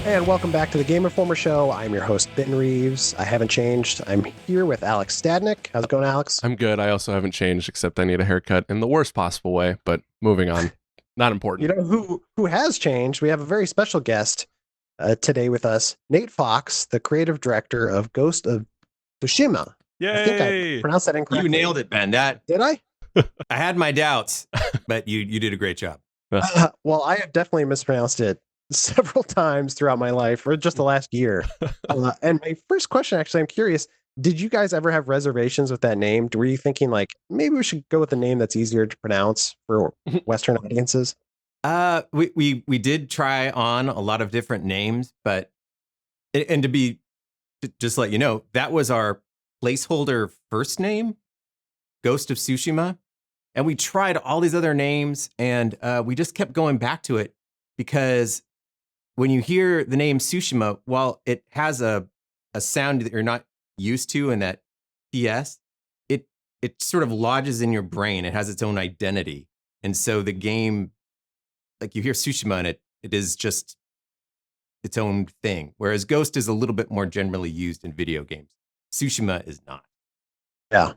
And welcome back to the Game Informer Show. I'm your host, Ben Reeves. I haven't changed. I'm here with Alex Stadnick. How's it going, Alex? I'm good. I also haven't changed, except I need a haircut in the worst possible way, but moving on. Not important. You know who has changed? We have a very special guest today with us, Nate Fox, the creative director of Ghost of Tsushima. Yay! I think I pronounced that incorrectly. You nailed it, Ben. Did I? I had my doubts, but you did a great job. Well, I have definitely mispronounced it several times throughout my life, or just the last year. And my first question, actually, I'm curious, did you guys ever have reservations with that name? Were you thinking like, maybe we should go with a name that's easier to pronounce for Western audiences? We did try on a lot of different names, but and to be just let you know, that was our placeholder first name, Ghost of Tsushima, and we tried all these other names, and we just kept going back to it because when you hear the name Tsushima, while it has a sound that you're not used to, and that PS, it sort of lodges in your brain. It has its own identity, and so the game, like you hear Tsushima, and it is just its own thing. Whereas Ghost is a little bit more generally used in video games. Tsushima is not. Yeah.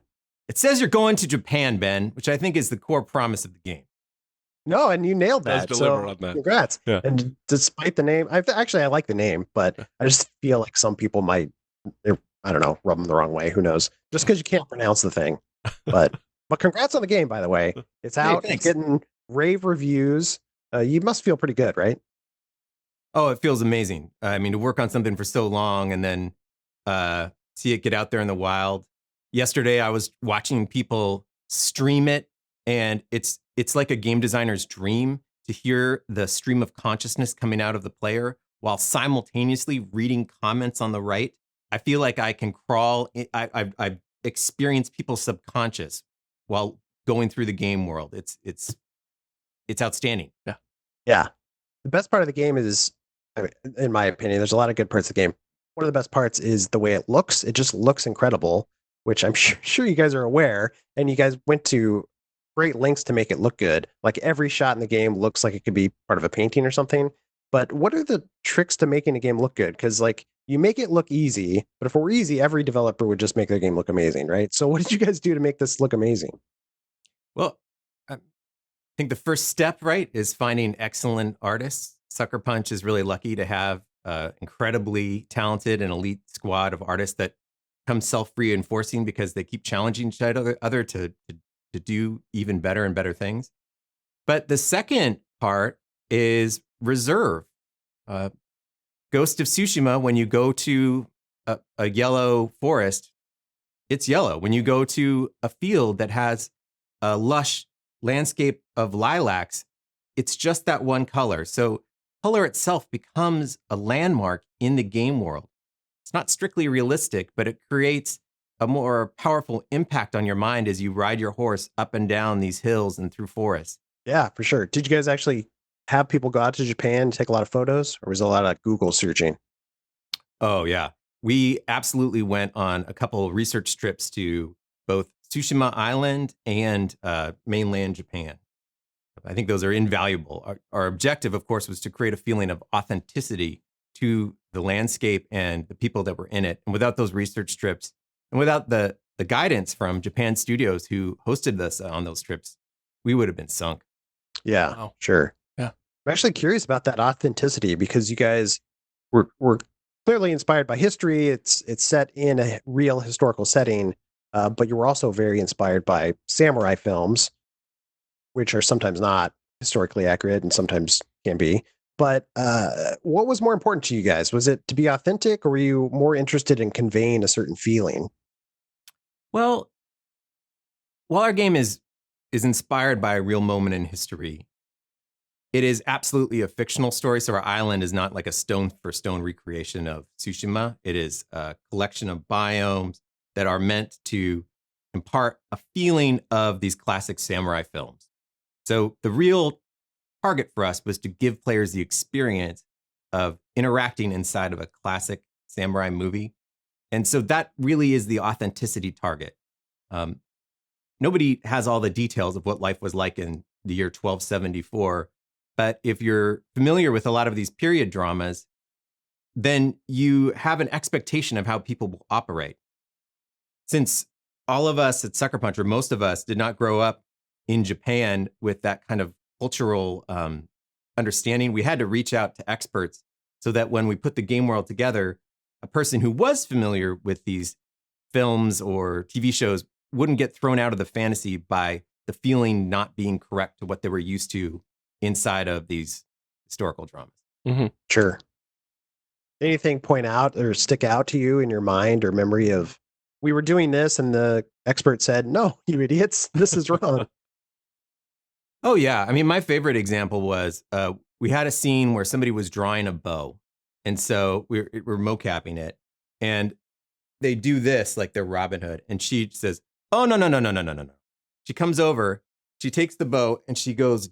It says you're going to Japan, Ben, which I think is the core promise of the game. No, and you nailed that. Deliver on that. Congrats. Yeah. And despite the name, I like the name, but I just feel like some people might, I don't know, rub them the wrong way. Who knows? Just because you can't pronounce the thing. But congrats on the game, by the way. It's out. Hey, it's getting rave reviews. You must feel pretty good, right? Oh, it feels amazing. I mean, to work on something for so long and then see it get out there in the wild. Yesterday, I was watching people stream it, and it's like a game designer's dream to hear the stream of consciousness coming out of the player while simultaneously reading comments on the right. I feel like I can crawl. I've experienced people's subconscious while going through the game world. It's outstanding. Yeah. Yeah. The best part of the game is, in my opinion, there's a lot of good parts of the game. One of the best parts is the way it looks. It just looks incredible, which I'm sure you guys are aware. And you guys went to great lengths to make it look good. Like every shot in the game looks like it could be part of a painting or something. But what are the tricks to making a game look good? Because like you make it look easy, but if it were easy, every developer would just make their game look amazing, right? So what did you guys do to make this look amazing? Well, I think the first step, right, is finding excellent artists. Sucker Punch is really lucky to have incredibly talented and elite squad of artists that come self-reinforcing because they keep challenging each other to do even better and better things. But the second part is reserve. Ghost of Tsushima, when you go to a yellow forest, it's yellow. When you go to a field that has a lush landscape of lilacs, it's just that one color. So color itself becomes a landmark in the game world. It's not strictly realistic, but it creates a more powerful impact on your mind as you ride your horse up and down these hills and through forests. Yeah, for sure. Did you guys actually have people go out to Japan and take a lot of photos, or was it a lot of Google searching? Oh, yeah. We absolutely went on a couple of research trips to both Tsushima Island and mainland Japan. I think those are invaluable. Our objective, of course, was to create a feeling of authenticity to the landscape and the people that were in it. And without those research trips, and without the guidance from Japan Studios who hosted us on those trips, we would have been sunk. Yeah, Wow. sure. Yeah. I'm actually curious about that authenticity because you guys were clearly inspired by history. It's set in a real historical setting, but you were also very inspired by samurai films, which are sometimes not historically accurate and sometimes can be. But what was more important to you guys? Was it to be authentic, or were you more interested in conveying a certain feeling? Well, while our game is inspired by a real moment in history, it is absolutely a fictional story. So our island is not like a stone for stone recreation of Tsushima. It is a collection of biomes that are meant to impart a feeling of these classic samurai films. So the real target for us was to give players the experience of interacting inside of a classic samurai movie. And so that really is the authenticity target. Nobody has all the details of what life was like in the year 1274. But if you're familiar with a lot of these period dramas, then you have an expectation of how people will operate. Since all of us at Sucker Punch, or most of us, did not grow up in Japan with that kind of cultural understanding, we had to reach out to experts so that when we put the game world together, a person who was familiar with these films or TV shows wouldn't get thrown out of the fantasy by the feeling not being correct to what they were used to inside of these historical dramas. Mm-hmm. Sure. Anything point out or stick out to you in your mind or memory of, we were doing this and the expert said, no, you idiots, this is wrong. Oh, yeah. I mean, my favorite example was we had a scene where somebody was drawing a bow. And so we're mocapping it. And they do this like they're Robin Hood. And she says, oh, no, no, no, no, no, no, no, no. She comes over, she takes the bow, and she goes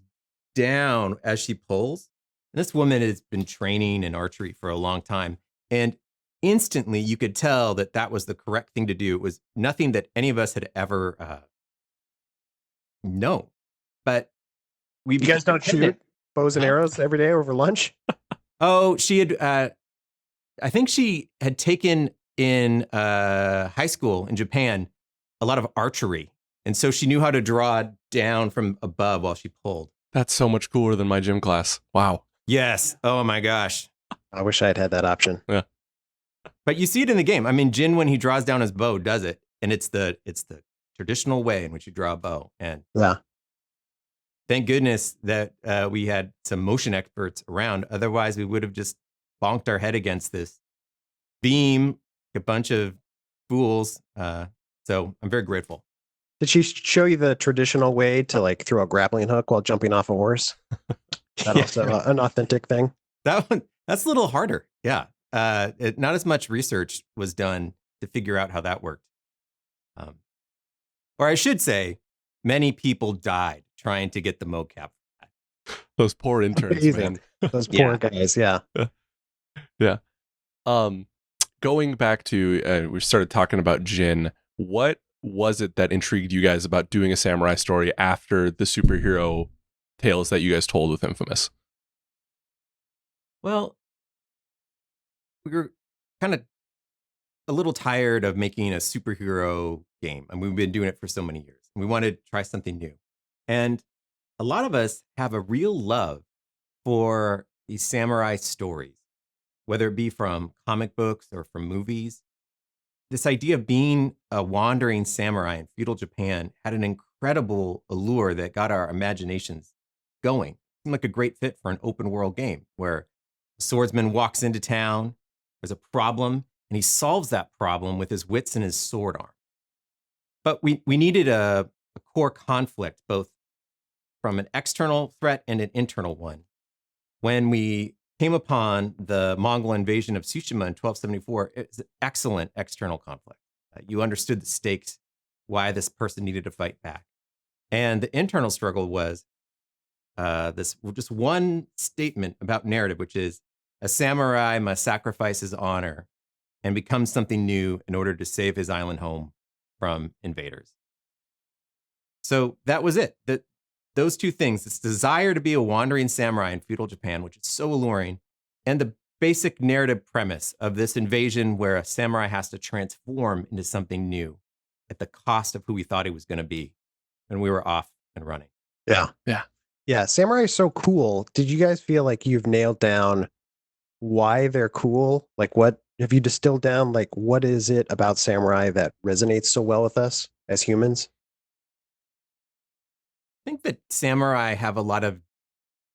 down as she pulls. And this woman has been training in archery for a long time. And instantly you could tell that that was the correct thing to do. It was nothing that any of us had ever known. But you guys don't shoot bows and arrows every day over lunch? Oh, she had, I think she had taken in high school in Japan a lot of archery. And so she knew how to draw down from above while she pulled. That's so much cooler than my gym class. Wow. Yes. Oh my gosh. I wish I had had that option. Yeah. But you see it in the game. I mean, Jin, when he draws down his bow, does it. And it's the traditional way in which you draw a bow. And yeah. Thank goodness that we had some motion experts around. Otherwise, we would have just bonked our head against this beam, a bunch of fools. So I'm very grateful. Did she show you the traditional way to like throw a grappling hook while jumping off a horse? That also an authentic thing. That's a little harder. Yeah. Not as much research was done to figure out how that worked. Or I should say, many people died trying to get the mocap. Those poor interns, man. Those poor guys. Yeah. Yeah. Going back to, we started talking about Jin. What was it that intrigued you guys about doing a samurai story after the superhero tales that you guys told with Infamous? Well, we were kind of a little tired of making a superhero game. And we've been doing it for so many years. We wanted to try something new. And a lot of us have a real love for these samurai stories, whether it be from comic books or from movies. This idea of being a wandering samurai in feudal Japan had an incredible allure that got our imaginations going. It seemed like a great fit for an open world game where a swordsman walks into town, there's a problem, and he solves that problem with his wits and his sword arm. But we needed a core conflict, both from an external threat and an internal one. When we came upon the Mongol invasion of Tsushima in 1274, it was an excellent external conflict. You understood the stakes, why this person needed to fight back. And the internal struggle was this just one statement about narrative, which is a samurai must sacrifice his honor and become something new in order to save his island home from invaders. So that was it. Those two things, this desire to be a wandering samurai in feudal Japan, which is so alluring, and the basic narrative premise of this invasion where a samurai has to transform into something new at the cost of who he thought he was going to be. And we were off and running. Yeah. Yeah. Yeah. Samurai is so cool. Did you guys feel like you've nailed down why they're cool? Like, what have you distilled down? Like, what is it about samurai that resonates so well with us as humans? I think that samurai have a lot of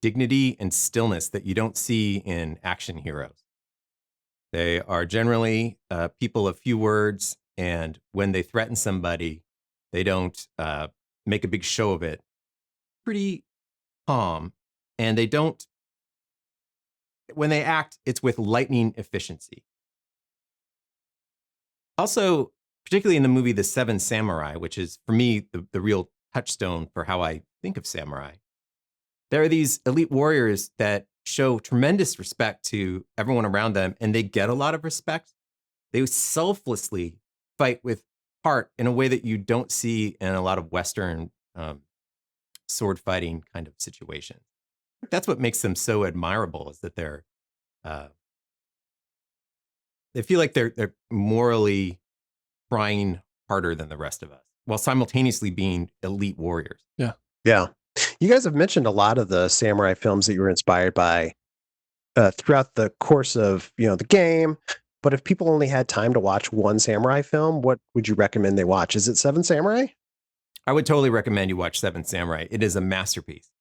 dignity and stillness that you don't see in action heroes. They are generally people of few words, and when they threaten somebody, they don't make a big show of it. Pretty calm, and they don't, when they act, it's with lightning efficiency. Also, particularly in the movie The Seven Samurai, which is, for me, the real touchstone for how I think of samurai. There are these elite warriors that show tremendous respect to everyone around them, and they get a lot of respect. They selflessly fight with heart in a way that you don't see in a lot of Western sword fighting kind of situations. That's what makes them so admirable, is that they're They feel like they're morally trying harder than the rest of us, while simultaneously being elite warriors. Yeah. You guys have mentioned a lot of the samurai films that you were inspired by throughout the course of the game. But if people only had time to watch one samurai film, what would you recommend they watch? Is it Seven Samurai? I would totally recommend you watch Seven Samurai. It is a masterpiece.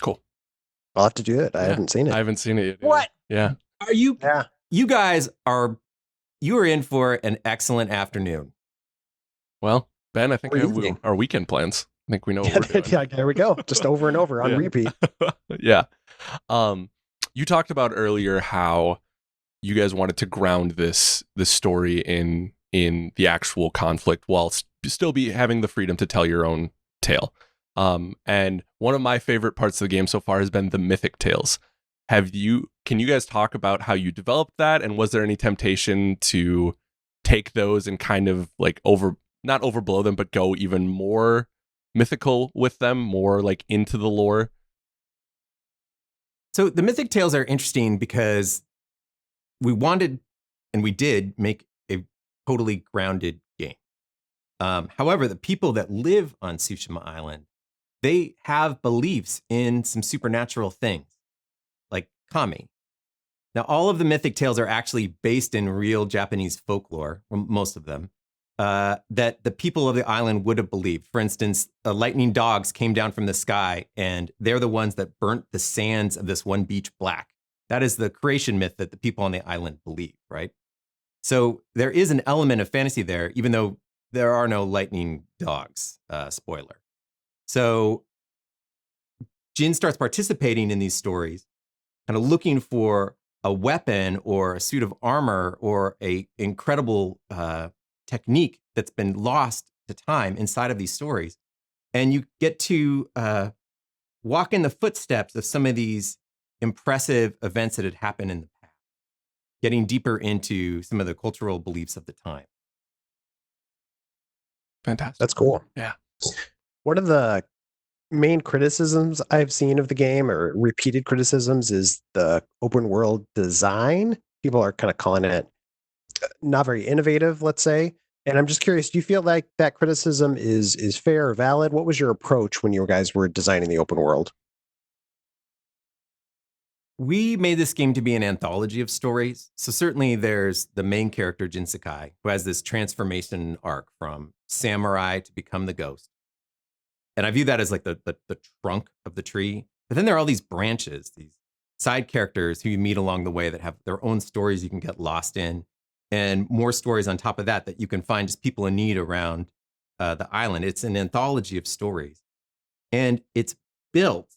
Cool. I'll have to do it. I haven't seen it. I haven't seen it yet. What? Yeah. Are you? Yeah. You guys you are in for an excellent afternoon. Well, Ben, I think Or we have evening. our weekend plans. I think we know what we're doing. Yeah, there we go. Just over and over on Yeah. repeat. Yeah. You talked about earlier how you guys wanted to ground this story in the actual conflict while still be having the freedom to tell your own tale. And one of my favorite parts of the game so far has been the mythic tales. Can you guys talk about how you developed that, and was there any temptation to take those and kind of like not overblow them, but go even more mythical with them, more like into the lore? So the mythic tales are interesting because we wanted, and we did, make a totally grounded game. However, the people that live on Tsushima Island, they have beliefs in some supernatural things, like kami. Now, all of the mythic tales are actually based in real Japanese folklore, most of them, that the people of the island would have believed. For instance, lightning dogs came down from the sky, and they're the ones that burnt the sands of this one beach black. That is the creation myth that the people on the island believe, right? So there is an element of fantasy there, even though there are no lightning dogs, spoiler. So Jin starts participating in these stories, kind of looking for a weapon or a suit of armor or a incredible technique that's been lost to time inside of these stories. And you get to walk in the footsteps of some of these impressive events that had happened in the past, getting deeper into some of the cultural beliefs of the time. Fantastic. That's cool. Yeah. One of the main criticisms I've seen of the game, or repeated criticisms, is the open world design. People are kind of calling it not very innovative, let's say. And I'm just curious, do you feel like that criticism is fair or valid? What was your approach when you guys were designing the open world? We made this game to be an anthology of stories. So certainly there's the main character, Jin Sakai, who has this transformation arc from samurai to become the ghost. And I view that as like the trunk of the tree. But then there are all these branches, these side characters who you meet along the way that have their own stories you can get lost in, and more stories on top of that you can find just people in need around the island. It's an anthology of stories. And it's built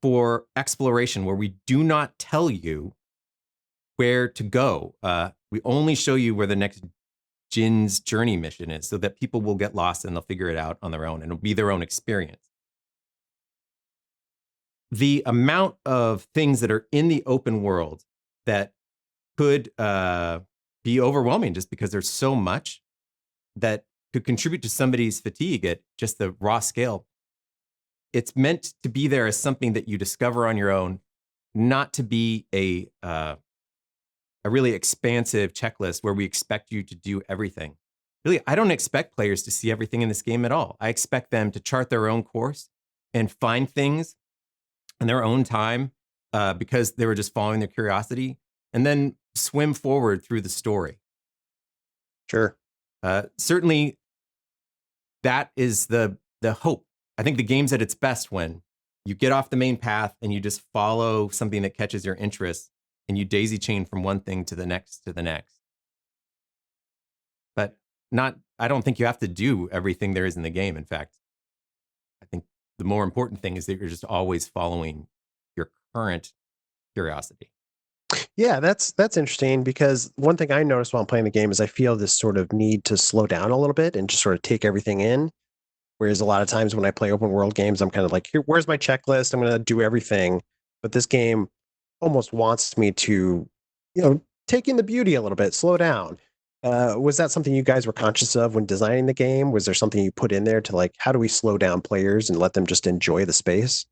for exploration, where we do not tell you where to go. We only show you where the next Jin's journey mission is, so that people will get lost and they'll figure it out on their own, and it'll be their own experience. The amount of things that are in the open world that could be overwhelming, just because there's so much that could contribute to somebody's fatigue at just the raw scale. It's meant to be there as something that you discover on your own, not to be a really expansive checklist where we expect you to do everything. Really, I don't expect players to see everything in this game at all. I expect them to chart their own course and find things in their own time because they were just following their curiosity, and then swim forward through the story. Sure. Certainly, that is the hope. I think the game's at its best when you get off the main path and you just follow something that catches your interest, and you daisy chain from one thing to the next to the next. But I don't think you have to do everything there is in the game. In fact, I think the more important thing is that you're just always following your current curiosity. Yeah, that's interesting, because one thing I noticed while I'm playing the game is I feel this sort of need to slow down a little bit and just sort of take everything in. Whereas a lot of times when I play open world games, I'm kind of like, here, where's my checklist? I'm going to do everything. But this game almost wants me to, take in the beauty a little bit, slow down. Was that something you guys were conscious of when designing the game? Was there something you put in there to like, how do we slow down players and let them just enjoy the space?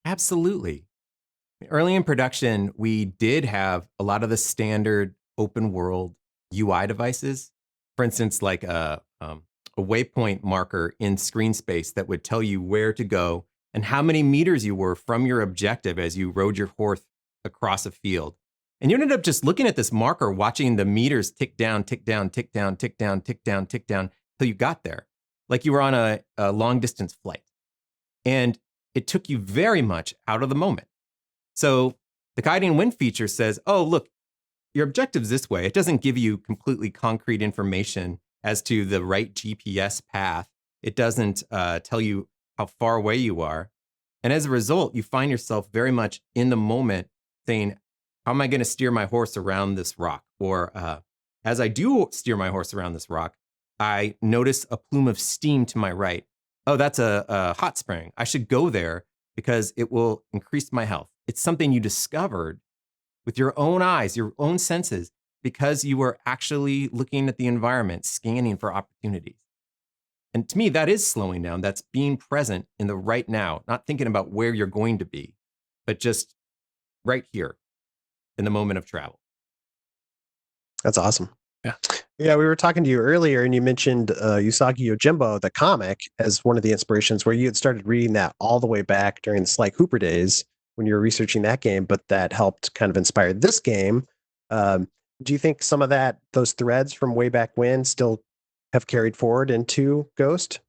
Absolutely. Early in production, we did have a lot of the standard open world UI devices. For instance, like a waypoint marker in screen space that would tell you where to go and how many meters you were from your objective as you rode your horse across a field. And you ended up just looking at this marker, watching the meters tick down, tick down, tick down, tick down, tick down, tick down, till you got there. Like you were on a long distance flight. And it took you very much out of the moment. So the guiding wind feature says, oh, look, your objective's this way. It doesn't give you completely concrete information as to the right GPS path. It doesn't tell you how far away you are. And as a result, you find yourself very much in the moment saying, how am I going to steer my horse around this rock? Or as I do steer my horse around this rock, I notice a plume of steam to my right. Oh, that's a hot spring. I should go there because it will increase my health. It's something you discovered with your own eyes, your own senses, because you were actually looking at the environment, scanning for opportunities. And to me, that is slowing down. That's being present in the right now, not thinking about where you're going to be, but just right here in the moment of travel. That's awesome. Yeah. Yeah, we were talking to you earlier and you mentioned Usagi Yojimbo, the comic, as one of the inspirations where you had started reading that all the way back during the Sly Cooper days when you were researching that game, but that helped kind of inspire this game. Do you think some of those threads from way back when still have carried forward into Ghost?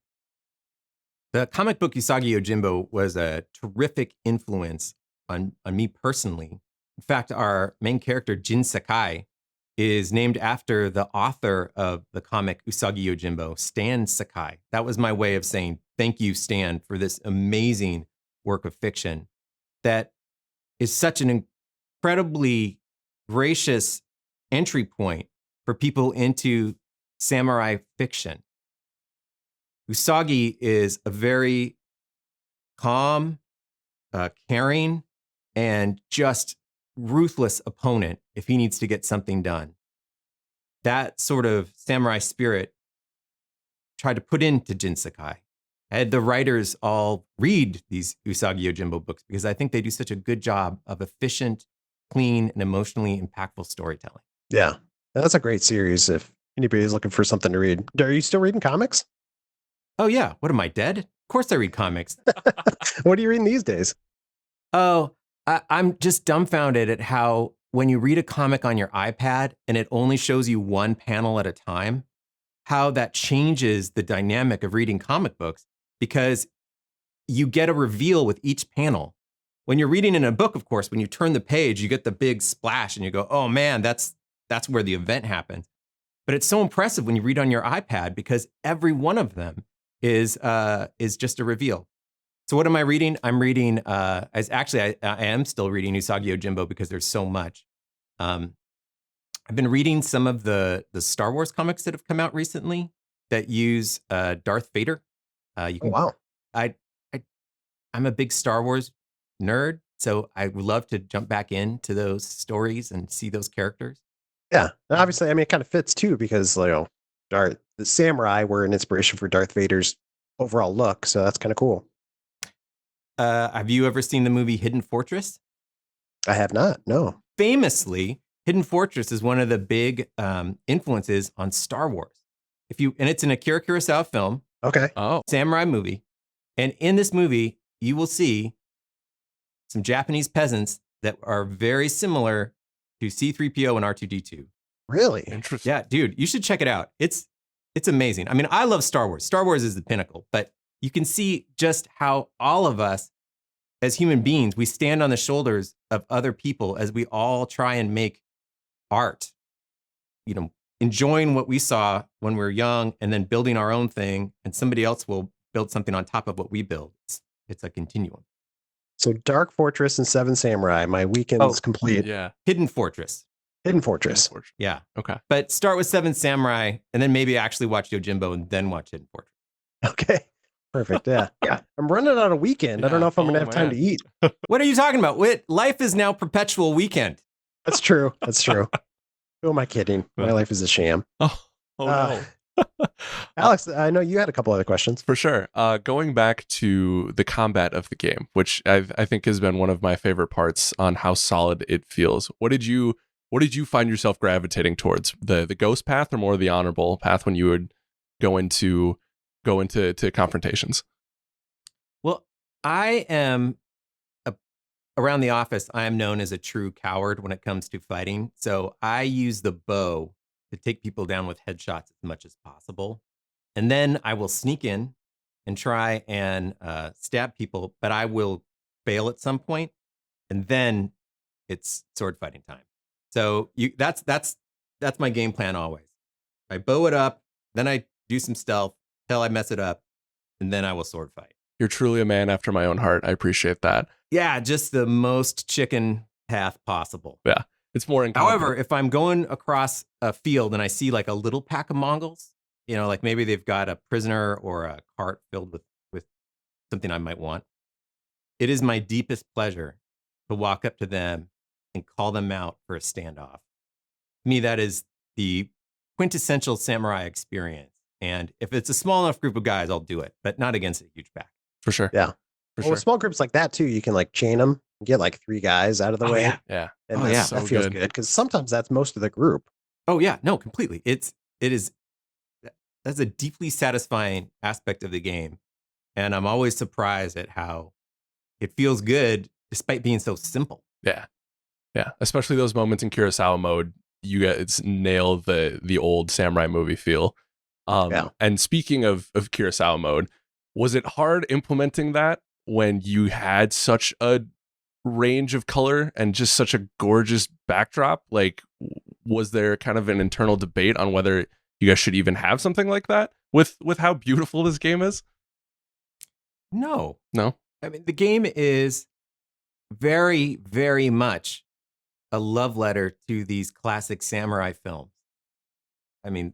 The comic book Usagi Yojimbo was a terrific influence on me personally. In fact, our main character, Jin Sakai, is named after the author of the comic Usagi Yojimbo, Stan Sakai. That was my way of saying thank you, Stan, for this amazing work of fiction that is such an incredibly gracious entry point for people into samurai fiction. Usagi is a very calm, caring, and just ruthless opponent if he needs to get something done. That sort of samurai spirit tried to put into Jin Sakai. I had the writers all read these Usagi Yojimbo books because I think they do such a good job of efficient, clean, and emotionally impactful storytelling. Yeah, that's a great series if anybody's looking for something to read. Are you still reading comics? Oh yeah, what am I, dead? Of course I read comics. What are you reading these days? Oh, I'm just dumbfounded at how when you read a comic on your iPad and it only shows you one panel at a time, how that changes the dynamic of reading comic books because you get a reveal with each panel. When you're reading in a book, of course, when you turn the page, you get the big splash and you go, oh man, that's where the event happens. But it's so impressive when you read on your iPad because every one of them is just a reveal. So what am I reading? I'm reading, I am still reading Usagi Yojimbo because there's so much. I've been reading some of the Star Wars comics that have come out recently that use Darth Vader. Oh, wow. I'm a big Star Wars nerd, so I would love to jump back into those stories and see those characters. Yeah, and obviously, I mean, it kind of fits too because the samurai were an inspiration for Darth Vader's overall look, so that's kind of cool. Have you ever seen the movie Hidden Fortress? I have not, no. Famously, Hidden Fortress is one of the big influences on Star Wars. And it's an Akira Kurosawa film. Okay. Oh. Samurai movie. And in this movie, you will see some Japanese peasants that are very similar to C-3PO and R2-D2. Really? Interesting. Yeah, dude, you should check it out. It's amazing. I mean, I love Star Wars. Star Wars is the pinnacle, but you can see just how all of us as human beings, we stand on the shoulders of other people as we all try and make art, enjoying what we saw when we were young and then building our own thing, and somebody else will build something on top of what we build. It's a continuum. So Dark Fortress and Seven Samurai, my weekend's complete. Yeah. Hidden Fortress. Hidden Fortress. Yeah. Okay. But start with Seven Samurai and then maybe actually watch Yojimbo and then watch Hidden Fortress. Okay. Perfect. Yeah. Yeah. I'm running out of weekend. I don't know if I'm going to have time to eat. What are you talking about? Life is now perpetual weekend. That's true. That's true. Who am I kidding? My life is a sham. Oh no. Alex, I know you had a couple other questions. For sure. Going back to the combat of the game, which I think has been one of my favorite parts on how solid it feels. What did you what did you find yourself gravitating towards? The ghost path or more the honorable path when you would go into confrontations? Well, I am around the office. I am known as a true coward when it comes to fighting. So I use the bow to take people down with headshots as much as possible, and then I will sneak in and try and stab people, but I will fail at some point, and then it's sword fighting time. So that's my game plan always. I bow it up, then I do some stealth till I mess it up, and then I will sword fight. You're truly a man after my own heart. I appreciate that. Yeah, just the most chicken path possible. Yeah, it's more However, if I'm going across a field and I see like a little pack of Mongols, like maybe they've got a prisoner or a cart filled with something I might want, it is my deepest pleasure to walk up to them and call them out for a standoff. To me, that is the quintessential samurai experience. And if it's a small enough group of guys, I'll do it, but not against a huge pack. For sure. Yeah. For With small groups like that too, you can like chain them, get like 3 guys out of the way. Yeah. And yeah. that feels good because sometimes that's most of the group. Oh yeah, no, completely. That's a deeply satisfying aspect of the game. And I'm always surprised at how it feels good despite being so simple. Yeah. Yeah. Especially those moments in Kurosawa mode, you guys nail the old samurai movie feel. And speaking of Kurosawa mode, was it hard implementing that when you had such a range of color and just such a gorgeous backdrop? Like, was there kind of an internal debate on whether you guys should even have something like that with how beautiful this game is? No. I mean, the game is very, very much a love letter to these classic samurai films. I mean,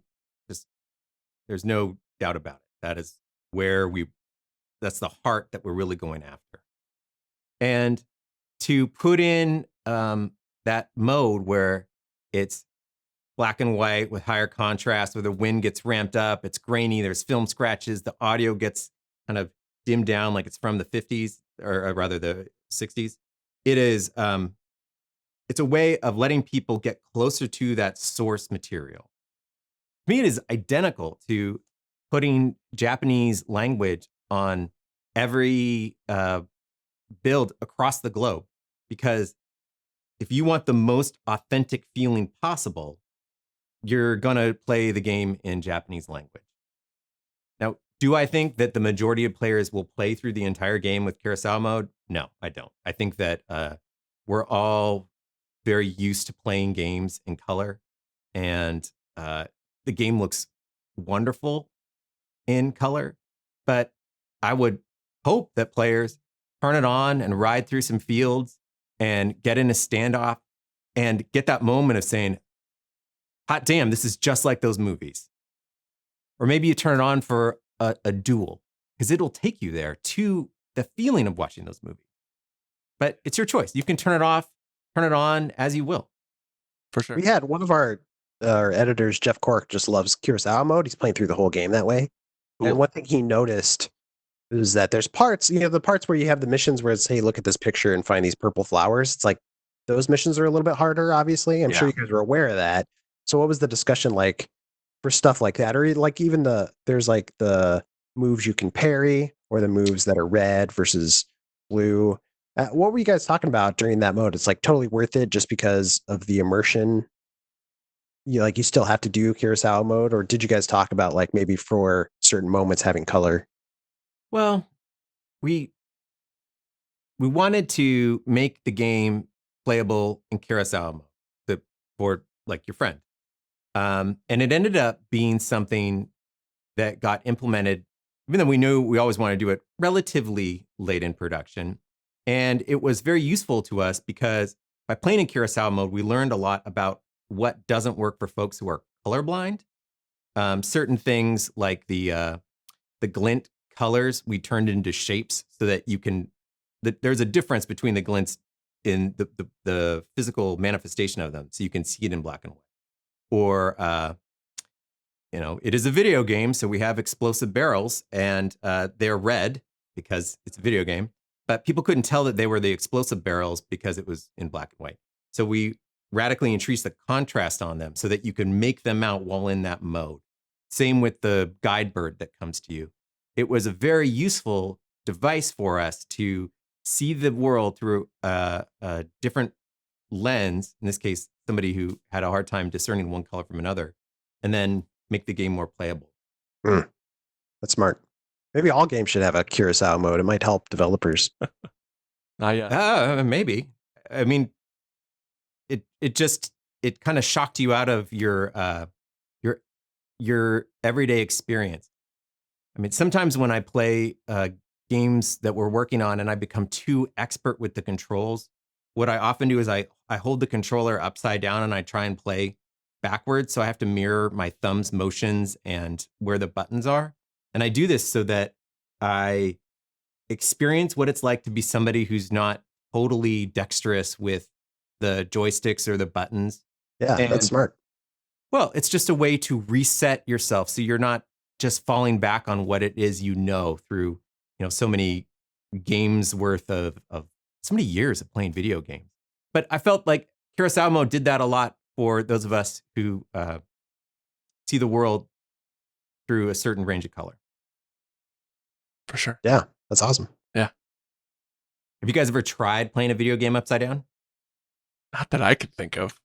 there's no doubt about it. That is that's the heart that we're really going after. And to put in that mode where it's black and white with higher contrast, where the wind gets ramped up, it's grainy, there's film scratches, the audio gets kind of dimmed down like it's from the 50s, or rather the 60s. It is, it's a way of letting people get closer to that source material. To me, it is identical to putting Japanese language on every build across the globe, because if you want the most authentic feeling possible, you're going to play the game in Japanese language. Now, do I think that the majority of players will play through the entire game with Kurosawa mode? No, I don't. I think that we're all very used to playing games in color, and the game looks wonderful in color, but I would hope that players turn it on and ride through some fields and get in a standoff and get that moment of saying, hot damn, this is just like those movies. Or maybe you turn it on for a duel, because it'll take you there to the feeling of watching those movies. But it's your choice. You can turn it off, turn it on as you will. For sure. We had one of our editors, Jeff Cork, just loves Kurosawa mode. He's playing through the whole game that way. Cool. And one thing he noticed is that there's parts, the parts where you have the missions where it's, hey, look at this picture and find these purple flowers. It's like those missions are a little bit harder, obviously. I'm sure you guys are aware of that. So what was the discussion like for stuff like that? Or like even there's like the moves you can parry, or the moves that are red versus blue. What were you guys talking about during that mode? It's like totally worth it just because of the immersion. You still have to do Kurosawa mode, or did you guys talk about like maybe for certain moments having color? Well, we wanted to make the game playable in Kurosawa mode for like your friend. And it ended up being something that got implemented, even though we knew we always want to do it relatively late in production. And it was very useful to us because by playing in Kurosawa mode, we learned a lot about what doesn't work for folks who are colorblind. Certain things like the glint colors we turned into shapes so that you can. There's a difference between the glints in the physical manifestation of them, so you can see it in black and white. Or it is a video game, so we have explosive barrels, and they're red because it's a video game. But people couldn't tell that they were the explosive barrels because it was in black and white. So we radically increase the contrast on them so that you can make them out while in that mode. Same with the guide bird that comes to you. It was a very useful device for us to see the world through a different lens, in this case, somebody who had a hard time discerning one color from another, and then make the game more playable. That's smart. Maybe all games should have a Curacao mode. It might help developers. Maybe. I mean, it kind of shocked you out of your everyday experience. I mean, sometimes when I play games that we're working on and I become too expert with the controls, what I often do is I hold the controller upside down and I try and play backwards. So I have to mirror my thumb's motions and where the buttons are. And I do this so that I experience what it's like to be somebody who's not totally dexterous with the joysticks or the buttons. Yeah, that's smart. Well, it's just a way to reset yourself so you're not just falling back on what it is through so many games worth of so many years of playing video games. But I felt like Curacao mode did that a lot for those of us who see the world through a certain range of color. For sure. Yeah, that's awesome. Yeah. Have you guys ever tried playing a video game upside down? Not that I could think of.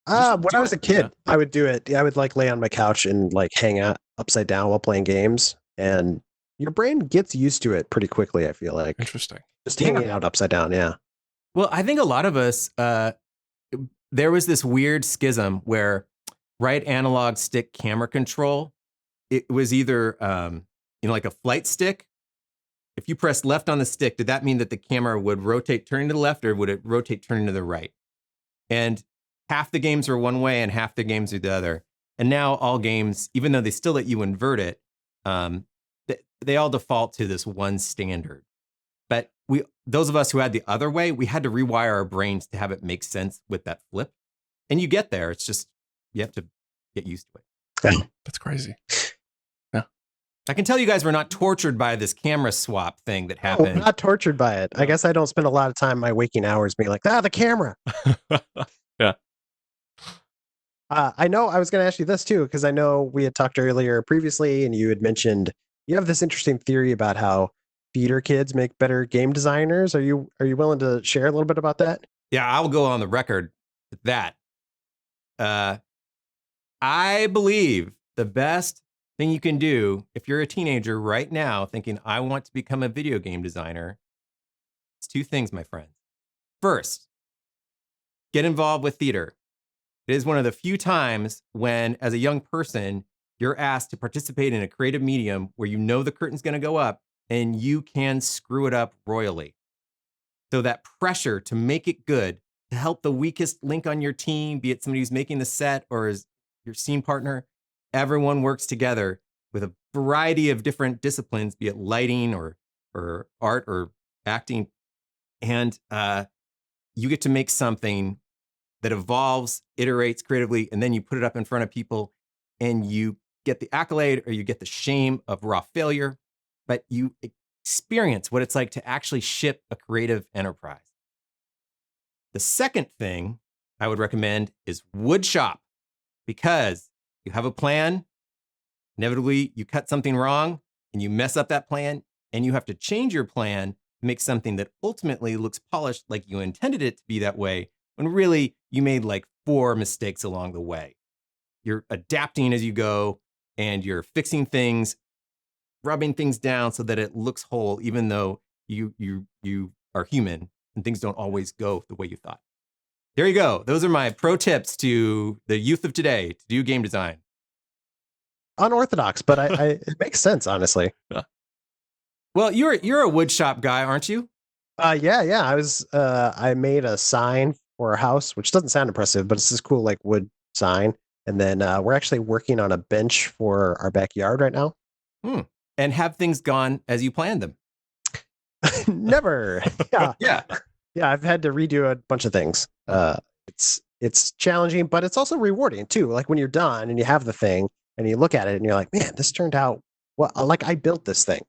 When I was a kid, I would do it. I would lay on my couch and hang out upside down while playing games. And your brain gets used to it pretty quickly, I feel like. Interesting. Just hanging out upside down, yeah. Well, I think a lot of us, there was this weird schism where right analog stick camera control, it was either, like a flight stick. If you press left on the stick, did that mean that the camera would rotate turning to the left or would it rotate turning to the right? And half the games are one way and half the games are the other. And now all games, even though they still let you invert it, they all default to this one standard. But those of us who had the other way, we had to rewire our brains to have it make sense with that flip. And you get there. It's just, you have to get used to it. That's crazy. I can tell you guys we're not tortured by this camera swap thing that happened. I'm not tortured by it. I guess I don't spend a lot of time in my waking hours being like, the camera. Yeah. I know I was going to ask you this too, because I know we had talked earlier previously and you had mentioned you have this interesting theory about how theater kids make better game designers. Are you willing to share a little bit about that? Yeah, I'll go on the record with that. I believe the best thing you can do if you're a teenager right now thinking, I want to become a video game designer, it's two things, my friends. First, get involved with theater. It is one of the few times when, as a young person, you're asked to participate in a creative medium where you know the curtain's going to go up and you can screw it up royally. So that pressure to make it good, to help the weakest link on your team, be it somebody who's making the set or is your scene partner, everyone works together with a variety of different disciplines, be it lighting or art or acting. And you get to make something that evolves, iterates creatively, and then you put it up in front of people and you get the accolade or you get the shame of raw failure, but you experience what it's like to actually ship a creative enterprise. The second thing I would recommend is wood shop, because you have a plan, inevitably you cut something wrong and you mess up that plan and you have to change your plan to make something that ultimately looks polished like you intended it to be that way, when really you made 4 mistakes along the way. You're adapting as you go and you're fixing things, rubbing things down so that it looks whole, even though you are human and things don't always go the way you thought. There you go. Those are my pro tips to the youth of today to do game design. Unorthodox, but it makes sense, honestly. Yeah. Well, you're a wood shop guy, aren't you? Yeah. I made a sign for a house, which doesn't sound impressive, but it's this cool wood sign. And then we're actually working on a bench for our backyard right now. And have things gone as you planned them? Never. Yeah. Yeah, I've had to redo a bunch of things. It's challenging, but it's also rewarding too. Like when you're done and you have the thing and you look at it and you're like, man, this turned out well. Like I built this thing.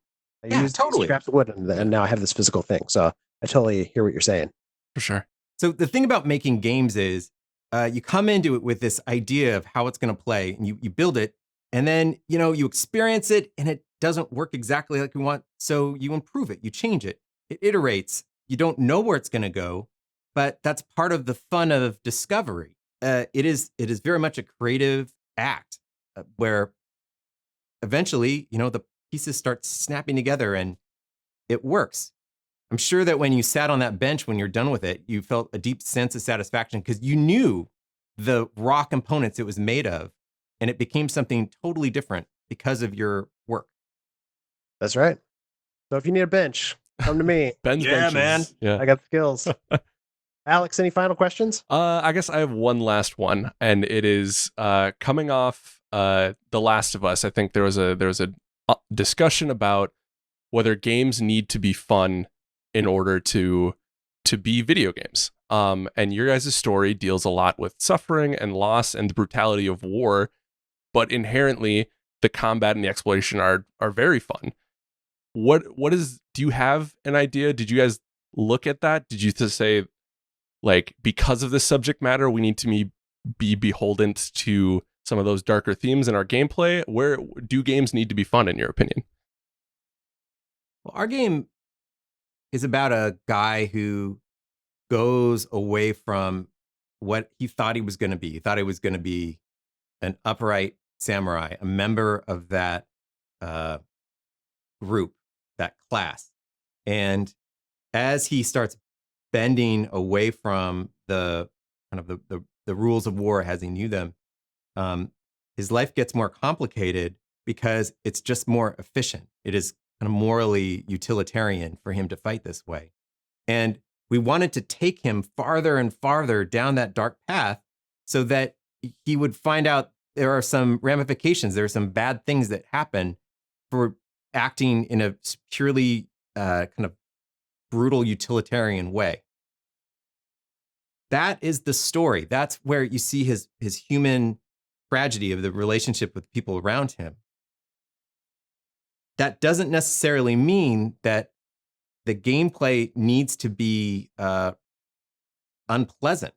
I used scraps of wood and now I have this physical thing. So I totally hear what you're saying. For sure. So the thing about making games is you come into it with this idea of how it's going to play, and you build it, and then you experience it, and it doesn't work exactly like you want, so you improve it, you change it, it iterates. You don't know where it's going to go, but that's part of the fun of discovery. It is very much a creative act where eventually, the pieces start snapping together and it works. I'm sure that when you sat on that bench, when you're done with it, you felt a deep sense of satisfaction because you knew the raw components it was made of, and it became something totally different because of your work. That's right. So if you need a bench, come to me. Ben's Yeah, benches. man. Yeah. I got skills. Alex, any final questions? I guess I have one last one, and it is coming off The Last of Us. I think there was a discussion about whether games need to be fun in order to be video games. And your guys' story deals a lot with suffering and loss and the brutality of war, but inherently the combat and the exploration are very fun. What is? Do you have an idea? Did you guys look at that? Did you just say, like, because of this subject matter, we need to be beholden to some of those darker themes in our gameplay? Where do games need to be fun, in your opinion? Well, our game is about a guy who goes away from what he thought he was going to be. He thought he was going to be an upright samurai, a member of that group, that class. And as he starts bending away from the kind of the rules of war as he knew them, his life gets more complicated because it's just more efficient. It is kind of morally utilitarian for him to fight this way. And we wanted to take him farther and farther down that dark path so that he would find out there are some ramifications, there are some bad things that happen for acting in a purely kind of brutal utilitarian way. That is the story. That's where you see his human tragedy of the relationship with people around him. That doesn't necessarily mean that the gameplay needs to be unpleasant.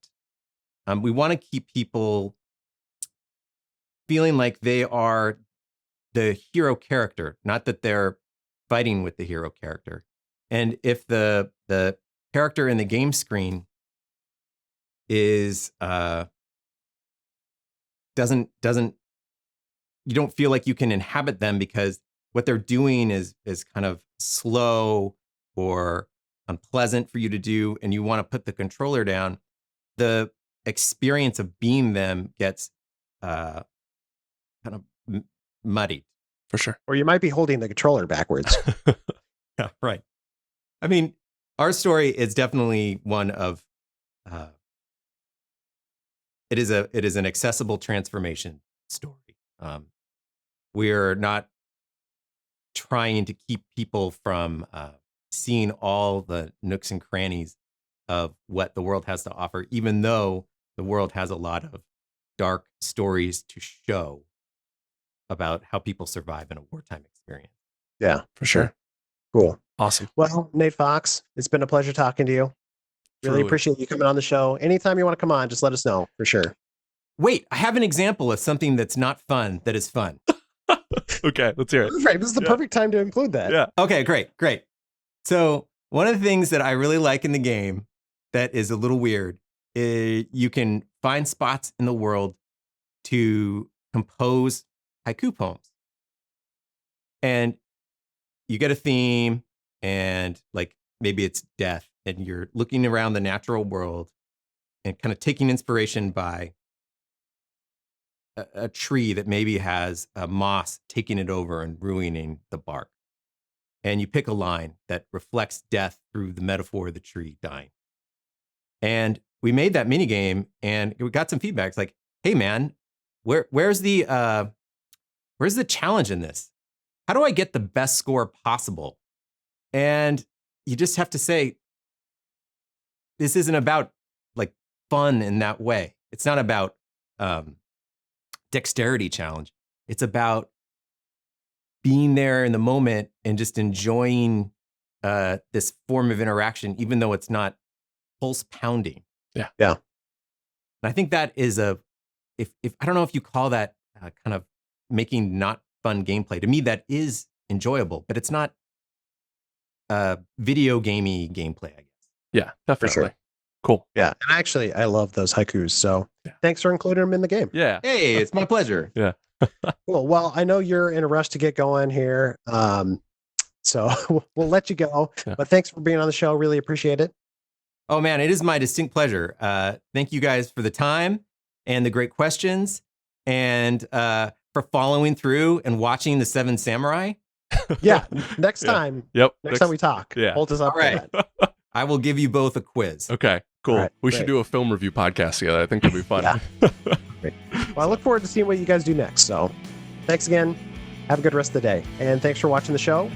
We want to keep people feeling like they are the hero character, not that they're fighting with the hero character. And if the character in the game screen is doesn't you don't feel like you can inhabit them because what they're doing is kind of slow or unpleasant for you to do, and you want to put the controller down, the experience of being them gets kind of muddied. For sure. Or you might be holding the controller backwards. Yeah, right. I mean, our story is definitely one of it is an accessible transformation story. We're not trying to keep people from seeing all the nooks and crannies of what the world has to offer, even though the world has a lot of dark stories to show about how people survive in a wartime experience. Yeah, For sure. Cool. Awesome. Well, Nate Fox, it's been a pleasure talking to you. Really Truly. appreciate you coming on the show. Anytime you want to come on, just let us know for sure. Wait, I have an example of something that's not fun that is fun. Okay, let's hear it. Right, this is the perfect time to include that. Yeah. Okay, great. So one of the things that I really like in the game that is a little weird is you can find spots in the world to compose haiku poems. And you get a theme and like maybe it's death and you're looking around the natural world and kind of taking inspiration by a tree that maybe has a moss taking it over and ruining the bark. And you pick a line that reflects death through the metaphor of the tree dying. And we made that mini game and we got some feedback. It's like, hey man, where's the challenge in this? How do I get the best score possible? And you just have to say, this isn't about like fun in that way. It's not about dexterity challenge. It's about being there in the moment and just enjoying this form of interaction, even though it's not pulse pounding. Yeah. Yeah. And I think that is if I don't know if you call that kind of making not fun gameplay. To me, that is enjoyable, but it's not video gamey gameplay, I guess. Yeah, definitely. sure. Cool. Yeah, and actually, I love those haikus. So thanks for including them in the game. Yeah. Hey, it's my pleasure. Yeah. Cool. Well, I know you're in a rush to get going here, so we'll let you go. Yeah. But thanks for being on the show. Really appreciate it. Oh man, it is my distinct pleasure. Thank you guys for the time and the great questions, and for following through and watching the Seven Samurai. Yeah. Next Yeah. time. Yep. Next time we talk. Yeah. Hold us up. All right. For that. I will give you both a quiz. Okay. Cool. All right, We great. should do a film review podcast together. I think that'd be fun. Yeah. Great. Well, I look forward to seeing what you guys do next. So thanks again. Have a good rest of the day. And thanks for watching the show.